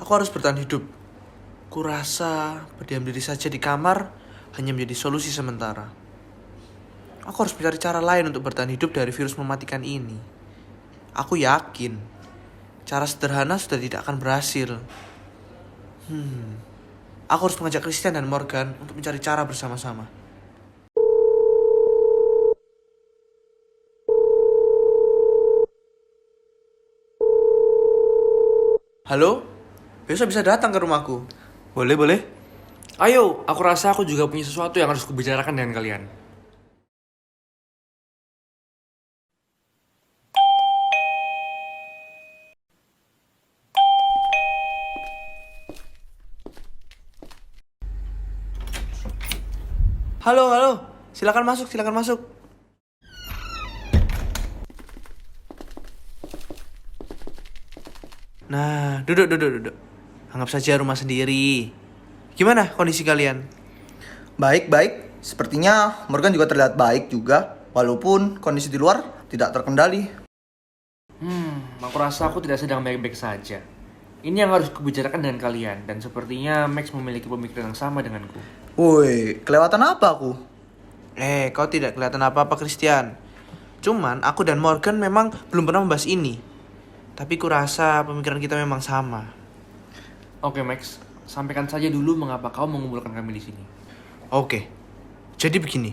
Aku harus bertahan hidup. Kurasa berdiam diri saja di kamar hanya menjadi solusi sementara. Aku harus mencari cara lain untuk bertahan hidup dari virus mematikan ini. Aku yakin cara sederhana sudah tidak akan berhasil. Aku harus mengajak Christian dan Morgan untuk mencari cara bersama-sama. Halo? Besok bisa datang ke rumahku. Boleh, boleh. Ayo, aku rasa aku juga punya sesuatu yang harus kubicarakan dengan kalian. Halo, halo. Silakan masuk, silakan masuk. Nah, duduk. Anggap saja rumah sendiri. Gimana kondisi kalian? Baik, baik. Sepertinya Morgan juga terlihat baik juga, walaupun kondisi di luar tidak terkendali. Aku rasa aku tidak sedang baik-baik saja. Ini yang harus kubicarakan dengan kalian, dan sepertinya Max memiliki pemikiran yang sama denganku. Woi, kelewatan apa aku? Kau tidak kelihatan apa-apa, Christian. Cuman, aku dan Morgan memang belum pernah membahas ini. Tapi kurasa pemikiran kita memang sama. Oke Max, sampaikan saja dulu mengapa kau mengumpulkan kami di sini. Oke, jadi begini.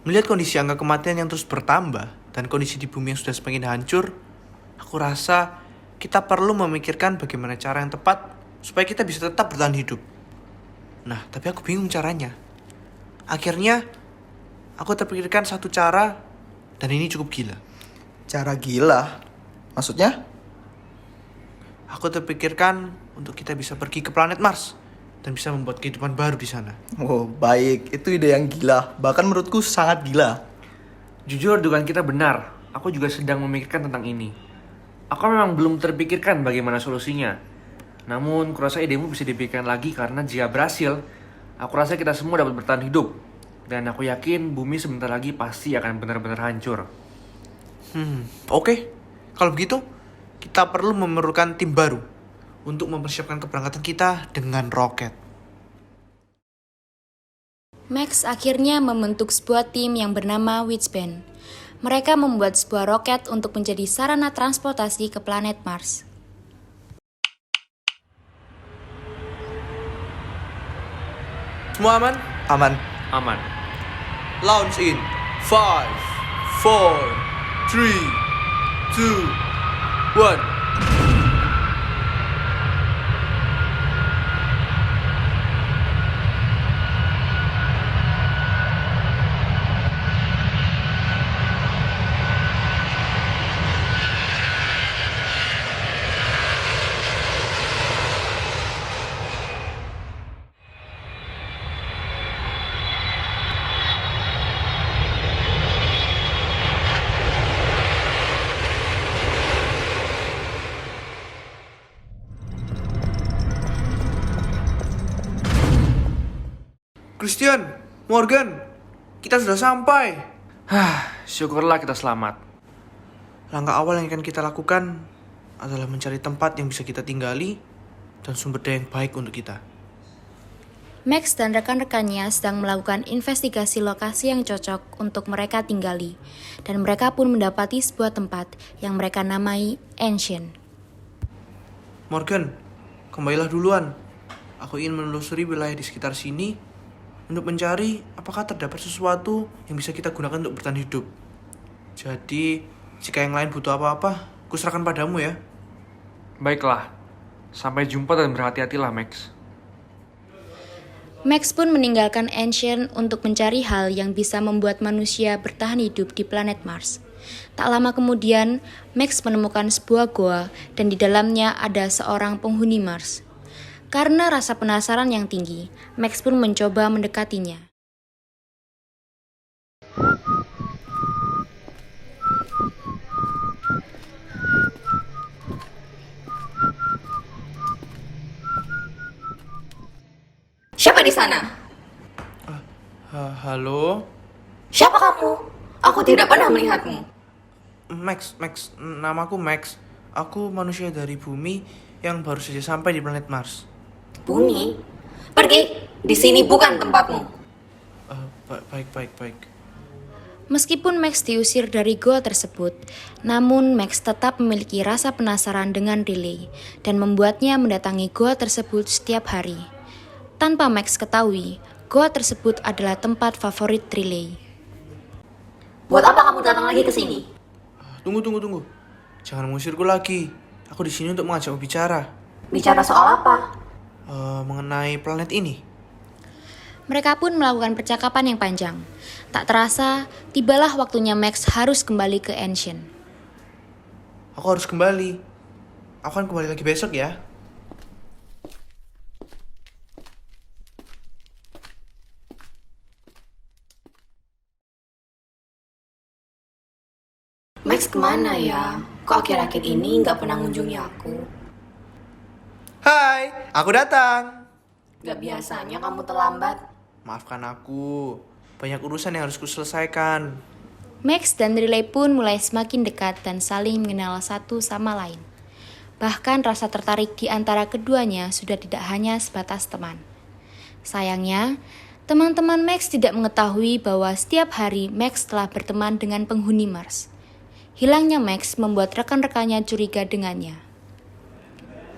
Melihat kondisi angka kematian yang terus bertambah dan kondisi di bumi yang sudah semakin hancur, aku rasa kita perlu memikirkan bagaimana cara yang tepat supaya kita bisa tetap bertahan hidup. Nah, tapi aku bingung caranya. Akhirnya, aku terpikirkan satu cara dan ini cukup gila. Cara gila? Maksudnya? Aku terpikirkan untuk kita bisa pergi ke planet Mars dan bisa membuat kehidupan baru di sana. Oh, baik. Itu ide yang gila. Bahkan menurutku sangat gila. Jujur dugaan kita benar, aku juga sedang memikirkan tentang ini. Aku memang belum terpikirkan bagaimana solusinya. Namun, kurasa idemu bisa dipikirkan lagi karena jika berhasil, aku rasa kita semua dapat bertahan hidup. Dan aku yakin bumi sebentar lagi pasti akan benar-benar hancur. Oke. Kalau begitu, kita perlu memerlukan tim baru untuk mempersiapkan keberangkatan kita dengan roket. Max akhirnya membentuk sebuah tim yang bernama Witchband. Mereka membuat sebuah roket untuk menjadi sarana transportasi ke planet Mars. Semua aman? Aman. Aman. Launch in 5, 4, 3, 2, 1. Christian, Morgan, kita sudah sampai. Syukurlah kita selamat. Langkah awal yang akan kita lakukan adalah mencari tempat yang bisa kita tinggali dan sumber daya yang baik untuk kita. Max dan rekan-rekannya sedang melakukan investigasi lokasi yang cocok untuk mereka tinggali, dan mereka pun mendapati sebuah tempat yang mereka namai Ancient. Morgan, kembalilah duluan. Aku ingin menelusuri wilayah di sekitar sini untuk mencari apakah terdapat sesuatu yang bisa kita gunakan untuk bertahan hidup. Jadi, jika yang lain butuh apa-apa, aku serahkan padamu ya. Baiklah, sampai jumpa dan berhati-hatilah Max. Max pun meninggalkan Ancient untuk mencari hal yang bisa membuat manusia bertahan hidup di planet Mars. Tak lama kemudian, Max menemukan sebuah goa dan di dalamnya ada seorang penghuni Mars. Karena rasa penasaran yang tinggi, Max pun mencoba mendekatinya. Siapa di sana? Halo? Siapa kamu? Aku tidak pernah melihatmu. Max, namaku Max. Aku manusia dari bumi yang baru saja sampai di planet Mars. Bumi? Pergi! Di sini bukan tempatmu. Baik. Meskipun Max diusir dari goa tersebut, namun Max tetap memiliki rasa penasaran dengan Riley dan membuatnya mendatangi goa tersebut setiap hari. Tanpa Max ketahui, goa tersebut adalah tempat favorit Riley. Buat apa kamu datang lagi ke sini? Tunggu. Jangan mengusirku lagi. Aku di sini untuk mengajakmu bicara. Bicara soal apa? Mengenai planet ini. Mereka pun melakukan percakapan yang panjang. Tak terasa, tibalah waktunya Max harus kembali ke Ancient. Aku harus kembali. Aku akan kembali lagi besok ya. Max kemana ya? Kok akhir-akhir ini nggak pernah ngunjungi aku? Hai, aku datang. Gak biasanya kamu terlambat. Maafkan aku. Banyak urusan yang harus kuselesaikan. Max dan Riley pun mulai semakin dekat dan saling mengenal satu sama lain. Bahkan rasa tertarik di antara keduanya sudah tidak hanya sebatas teman. Sayangnya, teman-teman Max tidak mengetahui bahwa setiap hari Max telah berteman dengan penghuni Mars. Hilangnya Max membuat rekan-rekannya curiga dengannya.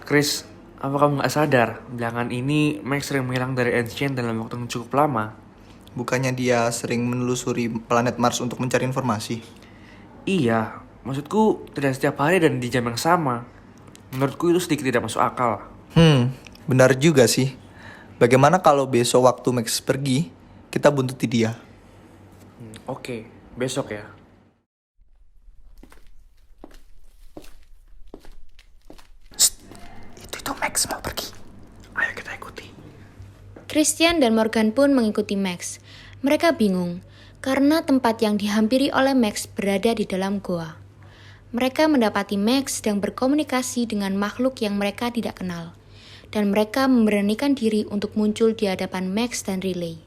Chris, apa kamu gak sadar? Belakangan ini Max sering menghilang dari Ancient dalam waktu yang cukup lama. Bukannya dia sering menelusuri planet Mars untuk mencari informasi? Iya, maksudku tidak setiap hari dan di jam yang sama. Menurutku itu sedikit tidak masuk akal. Benar juga sih. Bagaimana kalau besok waktu Max pergi, kita buntuti dia? Oke, besok ya. Itu Max mau pergi. Ayo kita ikuti. Christian dan Morgan pun mengikuti Max. Mereka bingung, karena tempat yang dihampiri oleh Max berada di dalam goa. Mereka mendapati Max sedang berkomunikasi dengan makhluk yang mereka tidak kenal. Dan mereka memberanikan diri untuk muncul di hadapan Max dan Riley.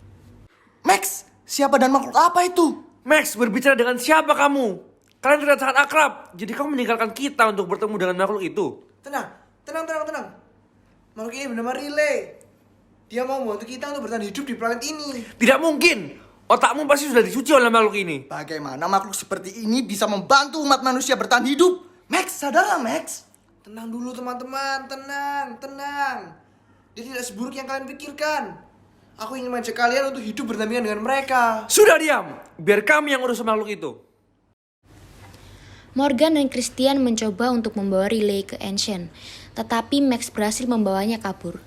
Max, siapa dan makhluk apa itu? Max, berbicara dengan siapa kamu? Kalian terlihat sangat akrab, jadi kamu meninggalkan kita untuk bertemu dengan makhluk itu. Tenang. Makhluk ini bernama Riley. Dia mau membantu kita untuk bertahan hidup di planet ini. Tidak mungkin! Otakmu pasti sudah dicuci oleh makhluk ini. Bagaimana makhluk seperti ini bisa membantu umat manusia bertahan hidup? Max, sadarlah Max. Tenang dulu teman-teman, tenang. Dia tidak seburuk yang kalian pikirkan. Aku ingin mengajak kalian untuk hidup berdampingan dengan mereka. Sudah diam! Biar kami yang urus makhluk itu. Morgan dan Christian mencoba untuk membawa Riley ke Ancient, tetapi Max berhasil membawanya kabur.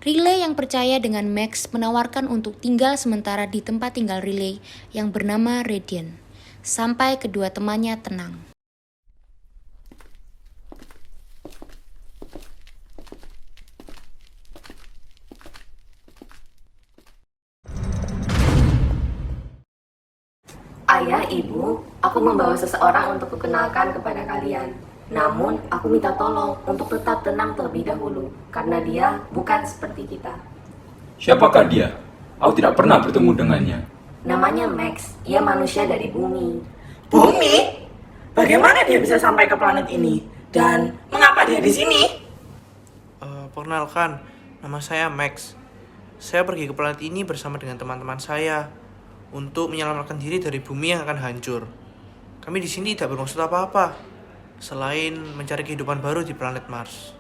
Riley yang percaya dengan Max menawarkan untuk tinggal sementara di tempat tinggal Riley yang bernama Radiant, sampai kedua temannya tenang. Ayah, ibu, aku membawa seseorang untuk kukenalkan kepada kalian. Namun, aku minta tolong untuk tetap tenang terlebih dahulu, karena dia bukan seperti kita. Siapakah dia? Aku tidak pernah bertemu dengannya. Namanya Max, ia manusia dari bumi. Bumi? Bagaimana dia bisa sampai ke planet ini? Dan mengapa dia di sini? Perkenalkan, nama saya Max. Saya pergi ke planet ini bersama dengan teman-teman saya untuk menyelamatkan diri dari bumi yang akan hancur. Kami di sini tidak bermaksud apa-apa selain mencari kehidupan baru di planet Mars.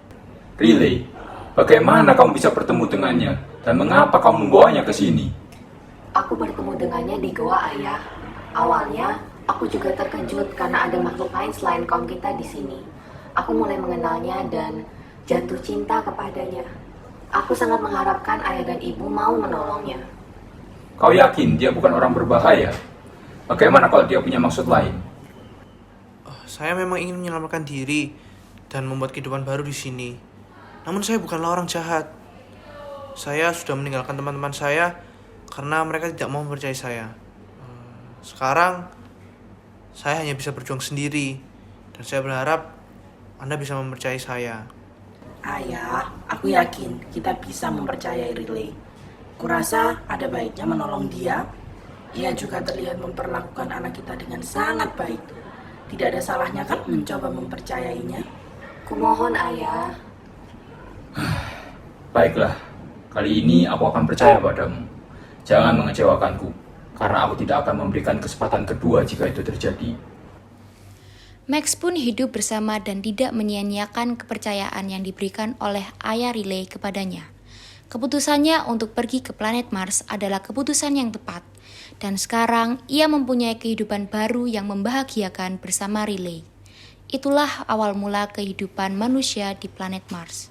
Riley, bagaimana kamu bisa bertemu dengannya? Dan mengapa kamu membawanya ke sini? Aku bertemu dengannya di goa, Ayah. Awalnya, aku juga terkejut karena ada makhluk lain selain kaum kita di sini. Aku mulai mengenalnya dan jatuh cinta kepadanya. Aku sangat mengharapkan ayah dan ibu mau menolongnya. Kau yakin dia bukan orang berbahaya? Bagaimana kalau dia punya maksud lain? Saya memang ingin menyelamatkan diri dan membuat kehidupan baru di sini. Namun saya bukanlah orang jahat. Saya sudah meninggalkan teman-teman saya karena mereka tidak mau mempercayai saya. Sekarang saya hanya bisa berjuang sendiri dan saya berharap Anda bisa mempercayai saya. Ayah, aku yakin kita bisa mempercayai Riley. Kurasa ada baiknya menolong dia. Ia juga terlihat memperlakukan anak kita dengan sangat baik. Tidak ada salahnya kan mencoba mempercayainya. Kumohon, Ayah. Baiklah, kali ini aku akan percaya padamu. Jangan mengecewakanku, karena aku tidak akan memberikan kesempatan kedua jika itu terjadi. Max pun hidup bersama dan tidak menyia-nyiakan kepercayaan yang diberikan oleh ayah Riley kepadanya. Keputusannya untuk pergi ke planet Mars adalah keputusan yang tepat, dan sekarang ia mempunyai kehidupan baru yang membahagiakan bersama Riley. Itulah awal mula kehidupan manusia di planet Mars.